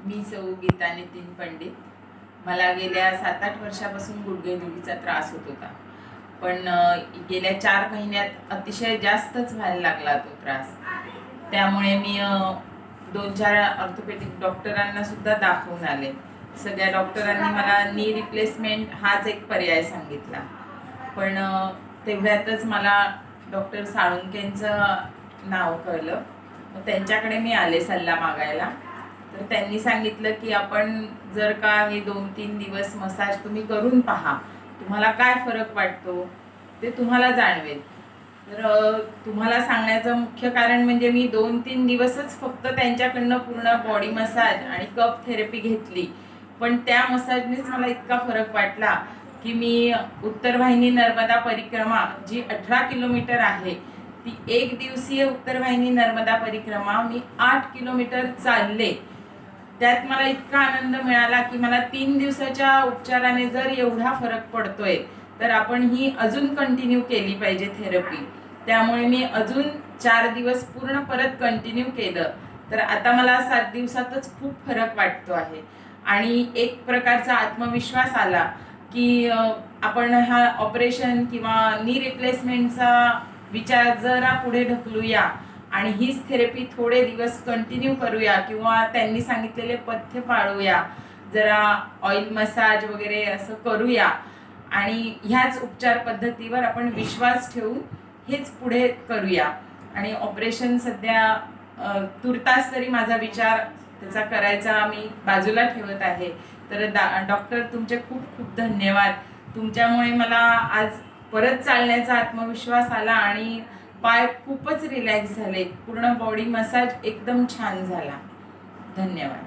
मी सौ गीता नितीन पंडित. मला गेल्या 7-8 वर्षापासून गुडघेदुखीचा त्रास होत होता, पण गेल्या 4 महिन्यात अतिशय जास्तच व्हायला लागला तो त्रास. त्यामुळे मी 2-4 ऑर्थोपेडिक डॉक्टरांना सुद्धा दाखवून आले. सगळ्या डॉक्टरांनी मला नी रिप्लेसमेंट हाच एक पर्याय सांगितला, पण तेवढ्यातच मला डॉक्टर साळुंकेंचं नाव कळलं. मग त्यांच्याकडे मी आले सल्ला मागायला. तर त्यांनी सांगितलं की आपण जर का हे 2-3 दिवस मसाज तुम्ही करून पहा, तुम्हाला काय फरक वाटतो ते तुम्हाला जाणवेल. तर तुम्हाला सांगण्याचं मुख्य कारण म्हणजे मी 2-3 दिवसच फक्त त्यांच्याकडनं पूर्ण बॉडी मसाज आणि कप थेरपी घेतली, पण त्या मसाजनेच मला इतका फरक वाटला की मी उत्तर वाहिनी नर्मदा परिक्रमा जी 18 किलोमीटर आहे, ती 1 दिवसीय उत्तर वाहिनी नर्मदा परिक्रमा मी 8 किलोमीटर चालले. त्यात मला इतका आनंद मिळाला की मला 3 दिवसाच्या उपचाराने जर एवढा फरक पडतोय तर आपण ही अजून कंटिन्यू केली पाहिजे थेरपी. त्यामुळे मी अजून 4 दिवस पूर्ण परत कंटिन्यू केलं. तर आता मला 7 दिवसातच खूप फरक वाटतो आहे आणि एक प्रकारचा आत्मविश्वास आला की आपण हा ऑपरेशन किंवा नी रिप्लेसमेंटचा विचार जरा पुढे ढकलूया आणि हीच थेरपी थोडे दिवस कंटिन्यू करूया किंवा त्यांनी सांगितलेले पथ्य पाळूया, जरा ऑइल मसाज वगैरे असं करूया आणि ह्याच उपचार पद्धतीवर आपण विश्वास ठेवून हेच पुढे करूया. आणि ऑपरेशन सध्या तुर्तास तरी माझा विचार त्याचा करायचा मी बाजूला ठेवत आहे. तर डॉक्टर तुमचे खूप खूप धन्यवाद. तुमच्यामुळे मला आज परत चालण्याचा आत्मविश्वास आला आणि पाय खूपच रिलॅक्स झाले. पूर्ण बॉडी मसाज एकदम छान झाला. धन्यवाद.